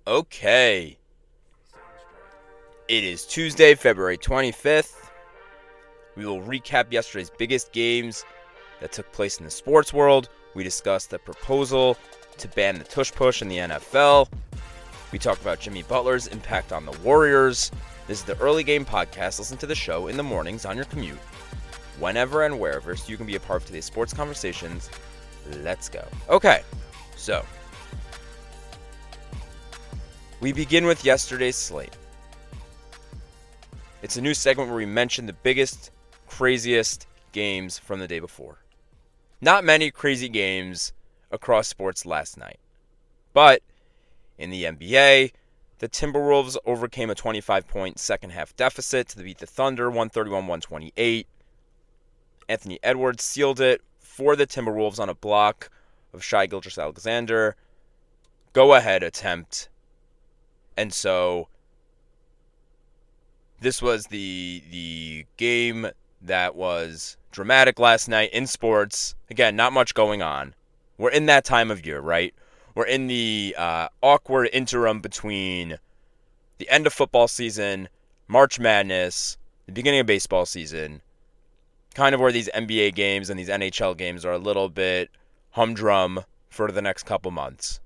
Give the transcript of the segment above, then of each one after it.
Okay. It is Tuesday, February 25th. We will recap yesterday's biggest games that took place in the sports world. We discussed the proposal to ban the tush push in the NFL. We talked about Jimmy Butler's impact on the Warriors. This is the Early Game Podcast. Listen to the show in the mornings on your commute, whenever and wherever, so you can be a part of today's sports conversations. Let's go. Okay, so we begin with yesterday's slate. It's a new segment where we mention the biggest, craziest games from the day before. Not many crazy games across sports last night. But in the NBA, the Timberwolves overcame a 25-point second-half deficit to beat the Thunder 131-128. Anthony Edwards sealed it for the Timberwolves on a block of Shai Gilgeous-Alexander. Go-ahead attempt. And so this was the game that was dramatic last night in sports. Again, not much going on. We're in that time of year, right? We're in the awkward interim between the end of football season, March Madness, the beginning of baseball season, kind of where these NBA games and these NHL games are a little bit humdrum for the next couple months.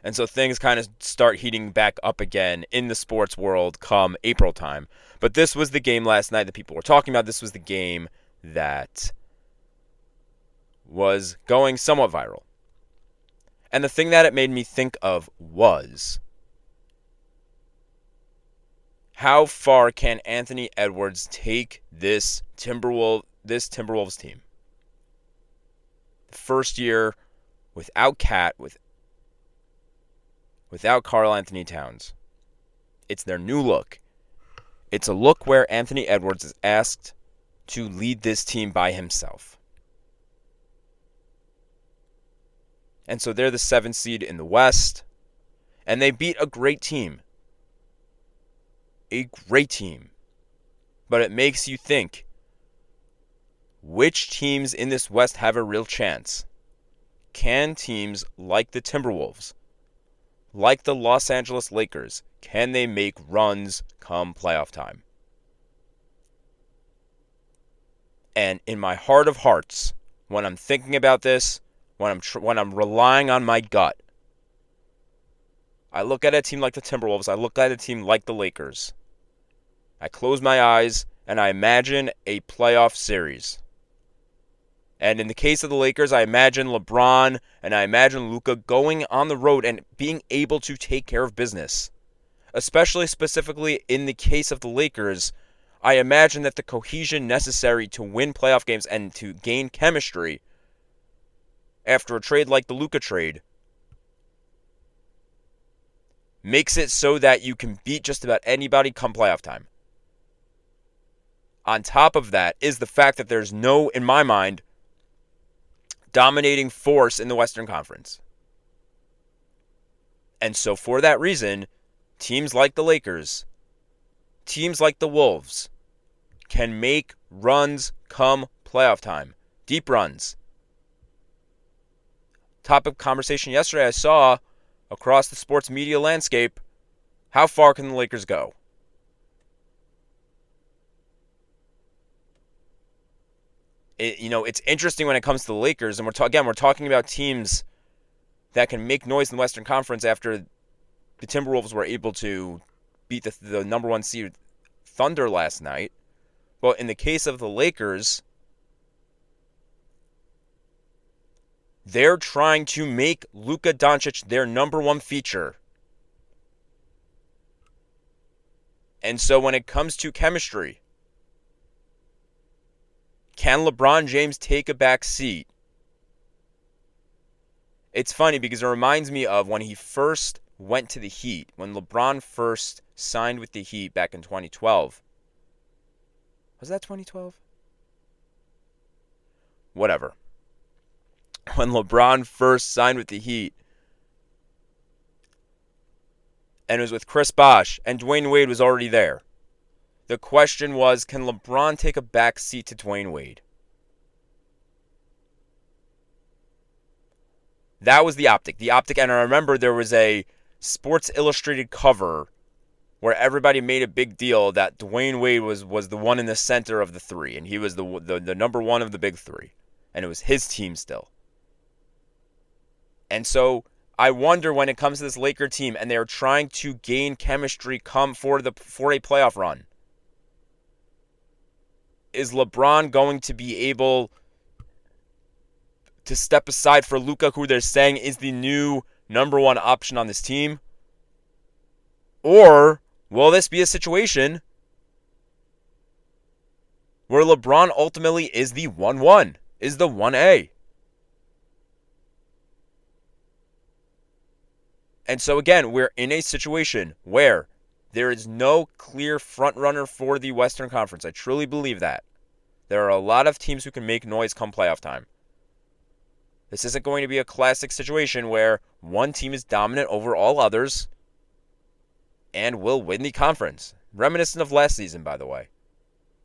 And so things kind of start heating back up again in the sports world come April time. But this was the game last night that people were talking about. This was the game that was going somewhat viral. And the thing that it made me think of was, how far can Anthony Edwards take this Timberwolves team? The first year without Cat, without Karl Anthony Towns. It's their new look. It's a look where Anthony Edwards is asked to lead this team by himself. And so they're the 7th seed in the West, and they beat a great team. A great team. But it makes you think, which teams in this West have a real chance? Can teams like the Timberwolves, like the Los Angeles Lakers, can they make runs come playoff time? And in my heart of hearts, when I'm thinking about this, when I'm relying on my gut, I look at a team like the Timberwolves, I look at a team like the Lakers. I close my eyes and I imagine a playoff series. And in the case of the Lakers, I imagine LeBron and I imagine Luka going on the road and being able to take care of business. Specifically in the case of the Lakers, I imagine that the cohesion necessary to win playoff games and to gain chemistry after a trade like the Luka trade makes it so that you can beat just about anybody come playoff time. On top of that is the fact that there's no, in my mind, dominating force in the Western Conference. And so for that reason, teams like the Lakers, teams like the Wolves, can make runs come playoff time. Deep runs. Topic of conversation yesterday I saw across the sports media landscape, how far can the Lakers go? It's interesting when it comes to the Lakers, and we're talking about teams that can make noise in the Western Conference after the Timberwolves were able to beat the number 1 seed Thunder last night. But in the case of the Lakers, they're trying to make Luka Doncic their number 1 feature. And so when it comes to chemistry, can LeBron James take a back seat? It's funny because it reminds me of when he first went to the Heat, when LeBron first signed with the Heat back in 2012. Was that 2012? Whatever. When LeBron first signed with the Heat, and it was with Chris Bosh, and Dwayne Wade was already there. The question was, can LeBron take a back seat to Dwayne Wade? That was the optic. The optic, and I remember there was a Sports Illustrated cover where everybody made a big deal that Dwayne Wade was the one in the center of the three, and he was the number one of the big three, and it was his team still. And so I wonder when it comes to this Laker team, and they are trying to gain chemistry come for a playoff run. Is LeBron going to be able to step aside for Luka, who they're saying is the new number one option on this team? Or will this be a situation where LeBron ultimately is the 1-1, is the 1A? And so again, we're in a situation where there is no clear frontrunner for the Western Conference. I truly believe that. There are a lot of teams who can make noise come playoff time. This isn't going to be a classic situation where one team is dominant over all others and will win the conference. Reminiscent of last season, by the way,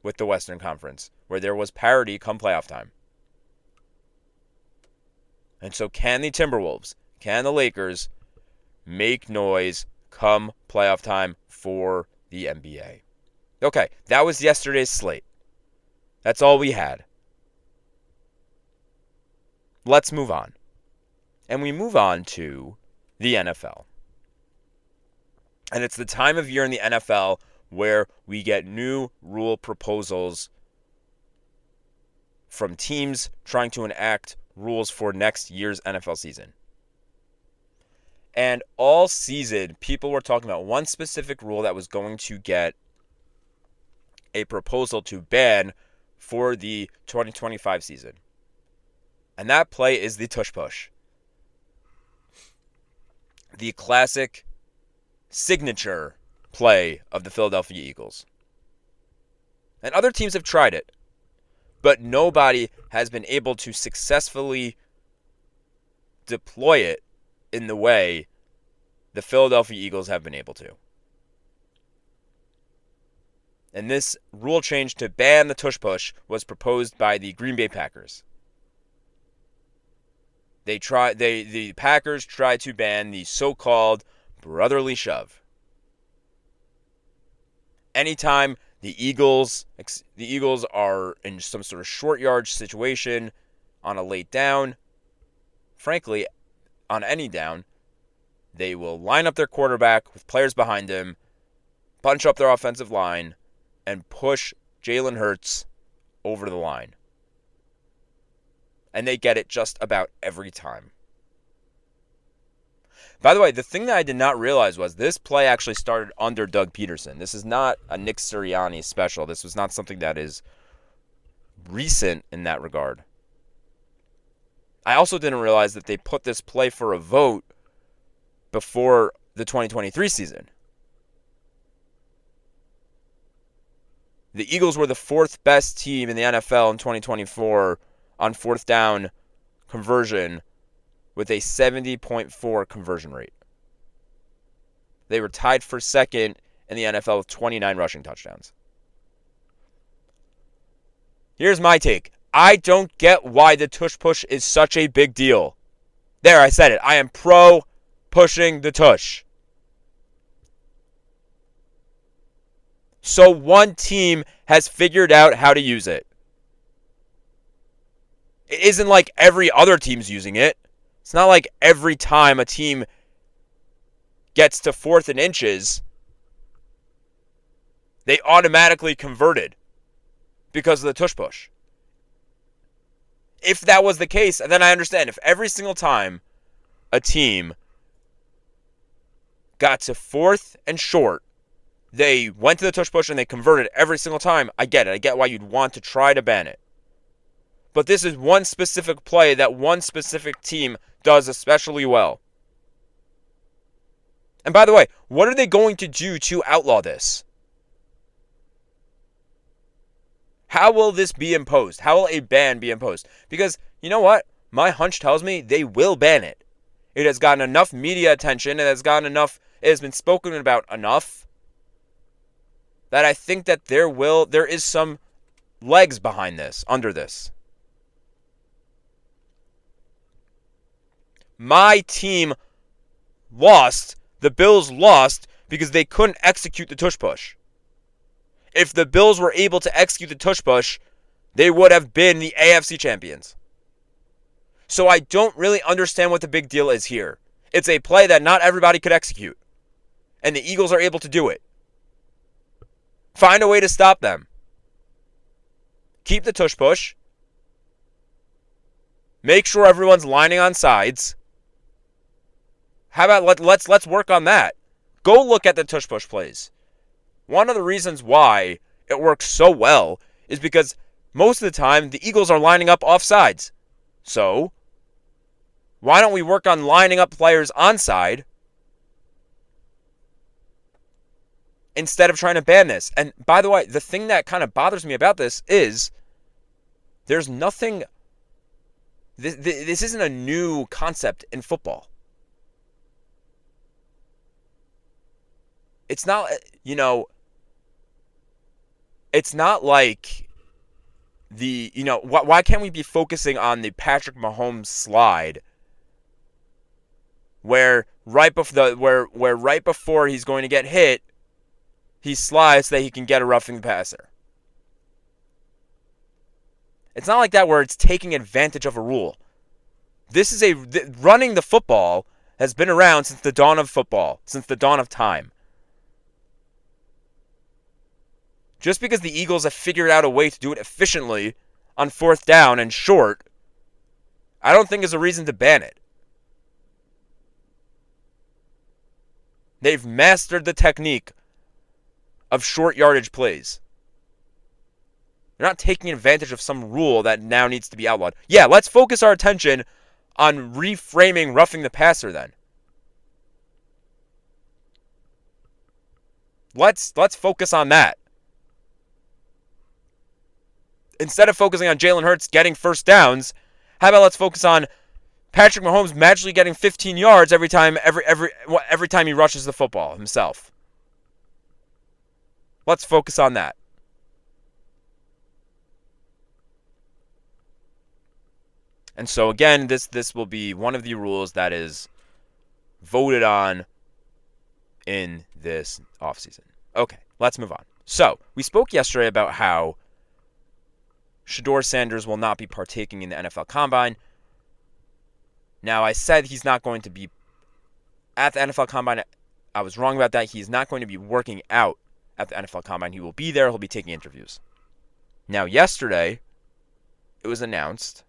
with the Western Conference, where there was parity come playoff time. And so can the Timberwolves, can the Lakers make noise come playoff time for the NBA? Okay, that was yesterday's slate. That's all we had. Let's move on. And we move on to the NFL. And it's the time of year in the NFL where we get new rule proposals from teams trying to enact rules for next year's NFL season. And all season, people were talking about one specific rule that was going to get a proposal to ban for the 2025 season. And that play is the tush push. The classic signature play of the Philadelphia Eagles. And other teams have tried it, but nobody has been able to successfully deploy it in the way the Philadelphia Eagles have been able to. And this rule change to ban the tush push was proposed by the Green Bay Packers. The Packers tried to ban the so-called brotherly shove. Anytime the Eagles are in some sort of short yardage situation on a late down, frankly, on any down, they will line up their quarterback with players behind him, bunch up their offensive line, and push Jalen Hurts over the line. And they get it just about every time. By the way, the thing that I did not realize was this play actually started under Doug Peterson. This is not a Nick Sirianni special. This was not something that is recent in that regard. I also didn't realize that they put this play for a vote before the 2023 season. The Eagles were the fourth best team in the NFL in 2024 on fourth down conversion with a 70.4 conversion rate. They were tied for second in the NFL with 29 rushing touchdowns. Here's my take. I don't get why the tush push is such a big deal. There, I said it. I am pro pushing the tush. So one team has figured out how to use it. It isn't like every other team's using it. It's not like every time a team gets to fourth and inches, they automatically converted because of the tush push. If that was the case, then I understand. If every single time a team got to fourth and short, they went to the tush push and they converted every single time, I get it. I get why you'd want to try to ban it. But this is one specific play that one specific team does especially well. And by the way, what are they going to do to outlaw this? How will this be imposed? How will a ban be imposed? Because, you know what? My hunch tells me they will ban it. It has gotten enough media attention, it has been spoken about enough that I think that there is some legs behind this, under this. My team lost. The Bills lost because they couldn't execute the tush push. If the Bills were able to execute the tush push, they would have been the AFC champions. So I don't really understand what the big deal is here. It's a play that not everybody could execute. And the Eagles are able to do it. Find a way to stop them. Keep the tush push. Make sure everyone's lining on sides. How about let's work on that. Go look at the tush push plays. One of the reasons why it works so well is because most of the time the Eagles are lining up off sides. So, why don't we work on lining up players onside instead of trying to ban this? And by the way, the thing that kind of bothers me about this is there's nothing. This isn't a new concept in football. It's not, it's not like why can't we be focusing on the Patrick Mahomes slide where right before he's going to get hit, he slides so that he can get a roughing the passer. It's not like that where it's taking advantage of a rule. Running the football has been around since the dawn of football, since the dawn of time. Just because the Eagles have figured out a way to do it efficiently on fourth down and short, I don't think is a reason to ban it. They've mastered the technique of short yardage plays. They're not taking advantage of some rule that now needs to be outlawed. Yeah, let's focus our attention on reframing roughing the passer then. Let's focus on that. Instead of focusing on Jalen Hurts getting first downs, how about let's focus on Patrick Mahomes magically getting 15 yards every time he rushes the football himself. Let's focus on that. And so again, this will be one of the rules that is voted on in this offseason. Okay, let's move on. So, we spoke yesterday about how Shedeur Sanders will not be partaking in the NFL Combine. Now, I said he's not going to be at the NFL Combine. I was wrong about that. He's not going to be working out at the NFL Combine. He will be there. He'll be taking interviews. Now, yesterday, it was announced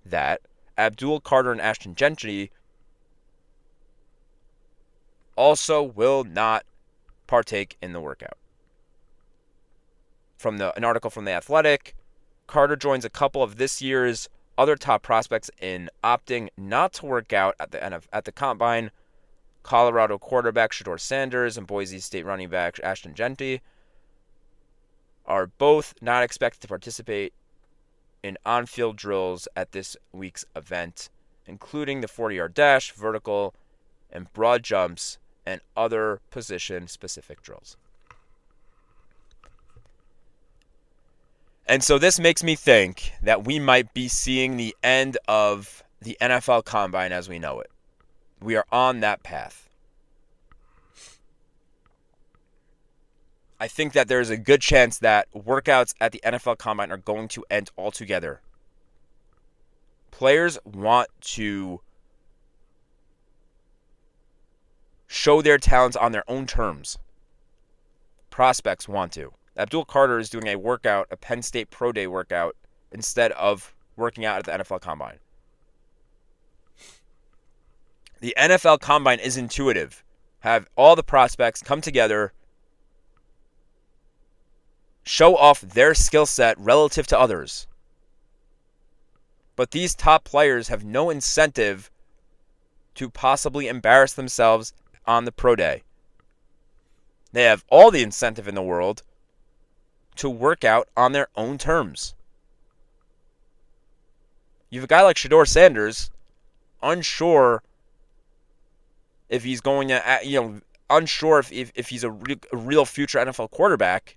that Abdul, Carter, and Ashton Jeanty also will not partake in the workout. From an article from The Athletic, Carter joins a couple of this year's other top prospects in opting not to work out at the Combine. Colorado quarterback Shedeur Sanders and Boise State running back Ashton Jeanty are both not expected to participate in on-field drills at this week's event, including the 40-yard dash, vertical, and broad jumps, and other position-specific drills. And so this makes me think that we might be seeing the end of the NFL Combine as we know it. We are on that path. I think that there's a good chance that workouts at the NFL Combine are going to end altogether. Players want to show their talents on their own terms. Prospects want to. Abdul Carter is doing a Penn State Pro Day workout instead of working out at the NFL Combine. The NFL Combine is intuitive. Have all the prospects come together, show off their skill set relative to others. But these top players have no incentive to possibly embarrass themselves on the pro day. They have all the incentive in the world to work out on their own terms. You have a guy like Shedeur Sanders, unsure if he's going to, unsure if he's a real future NFL quarterback.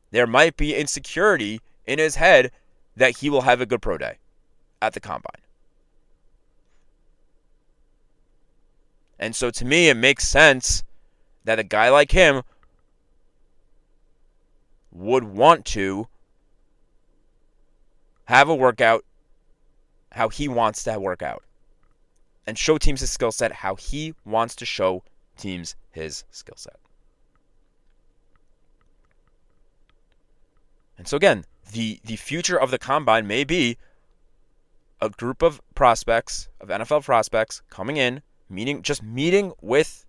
There might be insecurity in his head that he will have a good pro day. at the combine. And so to me, it makes sense that a guy like him would want to have a workout how he wants to work out and show teams his skill set how he wants to show teams his skill set. And so again, the future of the combine may be a group of prospects, of NFL prospects, coming in, meeting with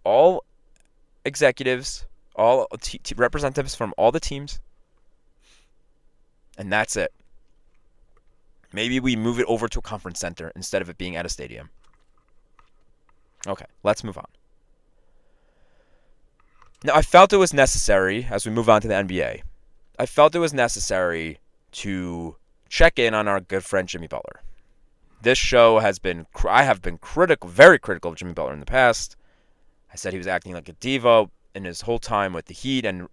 all executives, all representatives from all the teams, and that's it. Maybe we move it over to a conference center instead of it being at a stadium. Okay, let's move on. Now, I felt it was necessary, as we move on to the NBA, I felt it was necessary to check in on our good friend Jimmy Butler. This show I have been critical, very critical of Jimmy Butler in the past. I said he was acting like a diva in his whole time with the Heat, and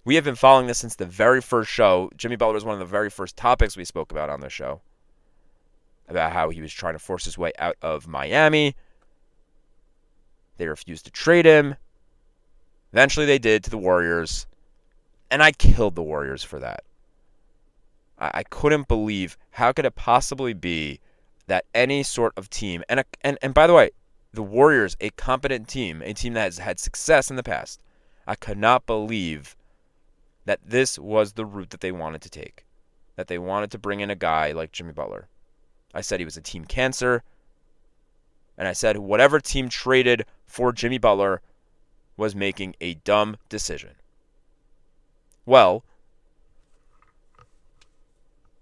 we have been following this since the very first show. Jimmy Butler was one of the very first topics we spoke about on this show, about how he was trying to force his way out of Miami. They refused to trade him. Eventually they did to the Warriors, and I killed the Warriors for that. I couldn't believe, how could it possibly be that any sort of team, and by the way, the Warriors, a competent team, a team that has had success in the past, I could not believe that this was the route that they wanted to take, that they wanted to bring in a guy like Jimmy Butler. I said he was a team cancer, and I said whatever team traded for Jimmy Butler was making a dumb decision. Well,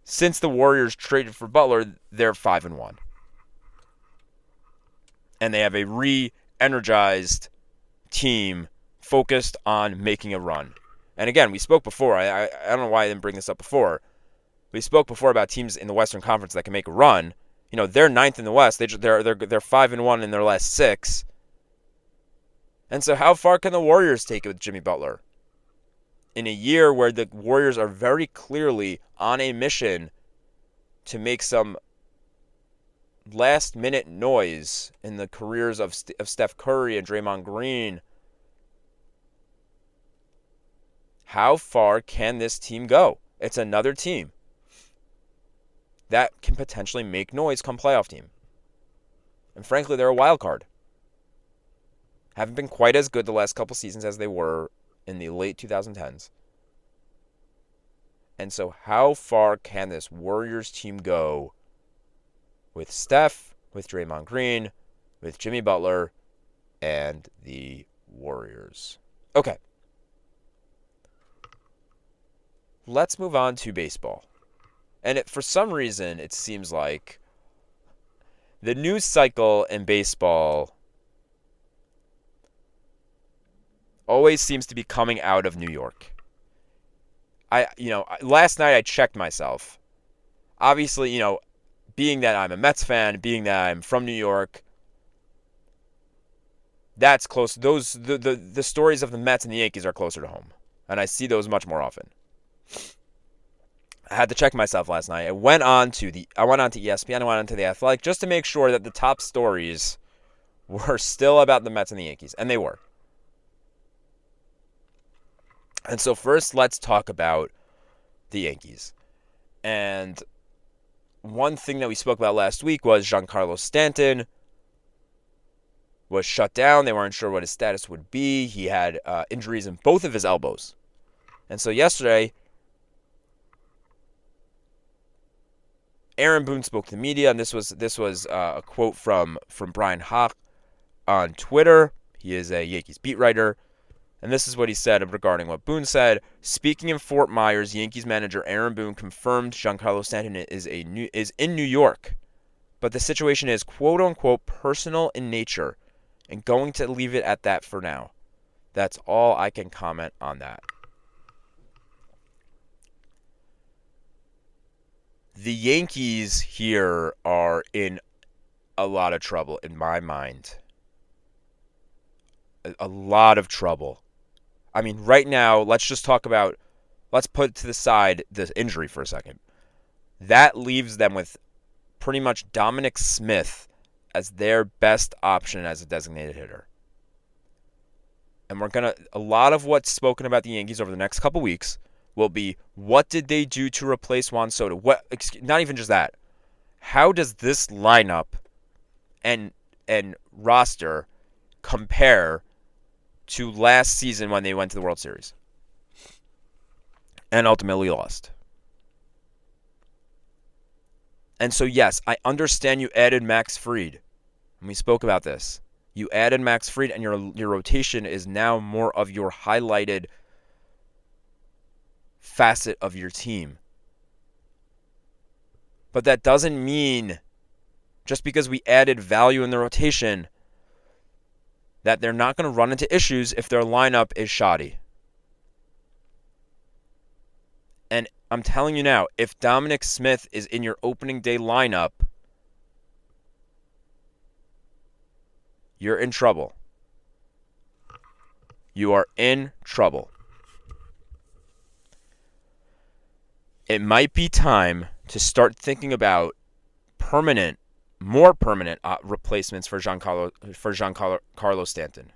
since the Warriors traded for Butler, they're 5-1. And they have a re-energized team focused on making a run. And again, we spoke before. I don't know why I didn't bring this up before. We spoke before about teams in the Western Conference that can make a run. You know, they're 9th in the West. They're 5-1 in their last 6. And so how far can the Warriors take it with Jimmy Butler? In a year where the Warriors are very clearly on a mission to make some last-minute noise in the careers of Steph Curry and Draymond Green. How far can this team go? It's another team that can potentially make noise come playoff team. And frankly, they're a wild card. Haven't been quite as good the last couple seasons as they were in the late 2010s. And so how far can this Warriors team go with Steph, with Draymond Green, with Jimmy Butler, and the Warriors? Okay. Let's move on to baseball. And for some reason, it seems like the news cycle in baseball always seems to be coming out of New York. Last night I checked myself. Obviously, being that I'm a Mets fan, being that I'm from New York, that's close. The stories of the Mets and the Yankees are closer to home, and I see those much more often. I had to check myself last night. I went on to ESPN, I went on to The Athletic, just to make sure that the top stories were still about the Mets and the Yankees, and they were. And so first, let's talk about the Yankees. And one thing that we spoke about last week was Ginacarlo Stanton was shut down. They weren't sure what his status would be. He had injuries in both of his elbows. And so yesterday, Aaron Boone spoke to the media, and this was a quote from Brian Hock on Twitter. He is a Yankees beat writer. And this is what he said regarding what Boone said. Speaking in Fort Myers, Yankees manager Aaron Boone confirmed Ginacarlo Stanton is in New York. But the situation is, quote-unquote, personal in nature, and going to leave it at that for now. That's all I can comment on that. The Yankees here are in a lot of trouble, in my mind. A lot of trouble. I mean, right now, let's put to the side the injury for a second. that leaves them with pretty much Dominic Smith as their best option as a designated hitter. And a lot of what's spoken about the Yankees over the next couple weeks will be, what did they do to replace Juan Soto? Not even just that. How does this lineup and roster compare to last season when they went to the World Series and ultimately lost? And so, yes, I understand you added Max Fried. And we spoke about this. You added Max Fried, and your rotation is now more of your highlighted facet of your team. But that doesn't mean, just because we added value in the rotation, that they're not going to run into issues if their lineup is shoddy. And I'm telling you now, if Dominic Smith is in your opening day lineup, you're in trouble. You are in trouble. It might be time to start thinking about more permanent replacements for Ginacarlo Stanton.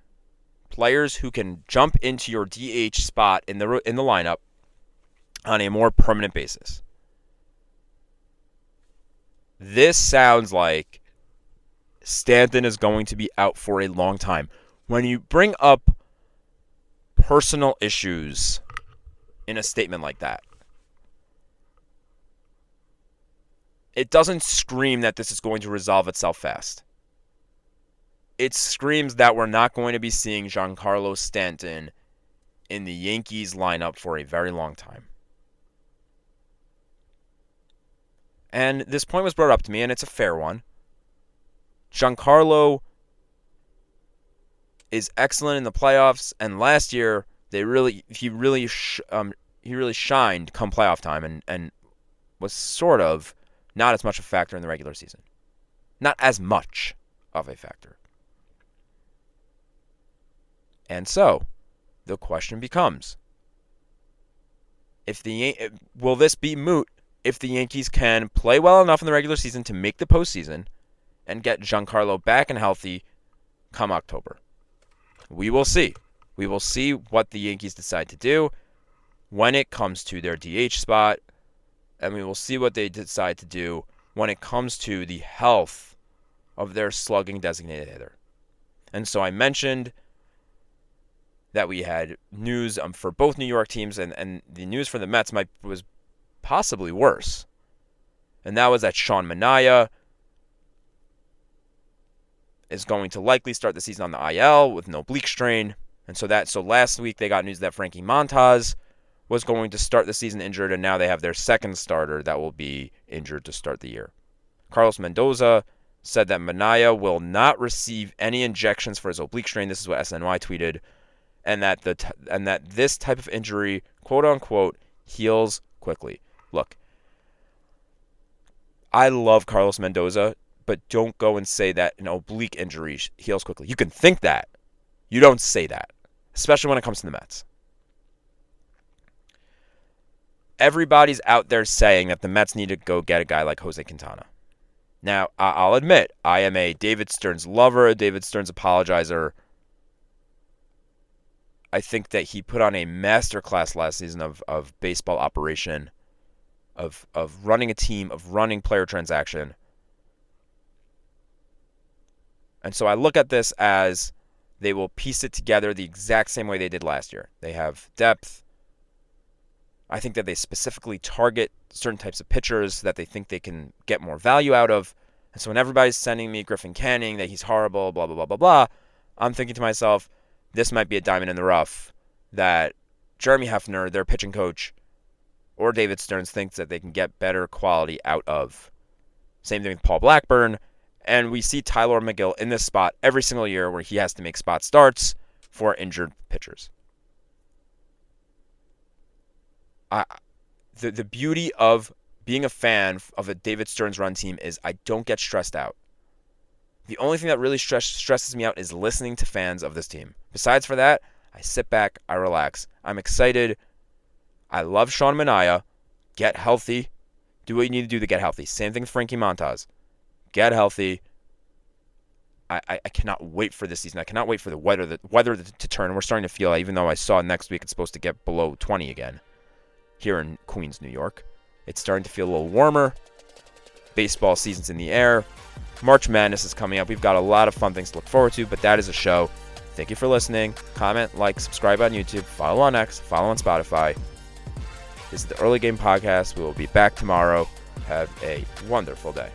Players who can jump into your DH spot in the lineup on a more permanent basis. This sounds like Stanton is going to be out for a long time. When you bring up personal issues in a statement like that, it doesn't scream that this is going to resolve itself fast. It screams that we're not going to be seeing Ginacarlo Stanton in the Yankees lineup for a very long time. And this point was brought up to me, and it's a fair one. Ginacarlo is excellent in the playoffs, and last year he really shined come playoff time, and was sort of not as much a factor in the regular season. Not as much of a factor. And so, the question becomes, will this be moot if the Yankees can play well enough in the regular season to make the postseason and get Ginacarlo back and healthy come October? We will see. We will see what the Yankees decide to do when it comes to their DH spot, and we will see what they decide to do when it comes to the health of their slugging designated hitter. And so I mentioned that we had news for both New York teams, and the news for the Mets was possibly worse. And that was that Sean Manaea is going to likely start the season on the IL with an oblique strain. And so last week they got news that Frankie Montas was going to start the season injured, and now they have their second starter that will be injured to start the year. Carlos Mendoza said that Manaea will not receive any injections for his oblique strain. This is what SNY tweeted. And that this type of injury, quote unquote, heals quickly. Look, I love Carlos Mendoza, but don't go and say that an oblique injury heals quickly. You can think that. You don't say that, especially when it comes to the Mets. Everybody's out there saying that the Mets need to go get a guy like Jose Quintana. Now, I'll admit, I am a David Stearns lover, a David Stearns apologizer. I think that he put on a masterclass last season of baseball operation, of running a team, of running player transaction. And so I look at this as they will piece it together the exact same way they did last year. They have depth. I think that they specifically target certain types of pitchers that they think they can get more value out of. And so when everybody's sending me Griffin Canning, that he's horrible, blah, blah, blah, blah, blah, I'm thinking to myself, this might be a diamond in the rough that Jeremy Hefner, their pitching coach, or David Stearns thinks that they can get better quality out of. Same thing with Paul Blackburn. And we see Tyler McGill in this spot every single year where he has to make spot starts for injured pitchers. The beauty of being a fan of a David Stearns run team is I don't get stressed out. The only thing that really stresses me out is listening to fans of this team. Besides for that, I sit back, I relax. I'm excited. I love Sean Manaea. Get healthy. Do what you need to do to get healthy. Same thing with Frankie Montas. Get healthy. I cannot wait for this season. I cannot wait for the weather to turn. We're starting to feel it, even though I saw next week it's supposed to get below 20 again here in Queens, New York. It's starting to feel a little warmer. Baseball season's in the air. March Madness is coming up. We've got a lot of fun things to look forward to, but that is a show. Thank you for listening. Comment, like, subscribe on YouTube, follow on X, follow on Spotify. This is the Early Game Podcast. We will be back tomorrow. Have a wonderful day.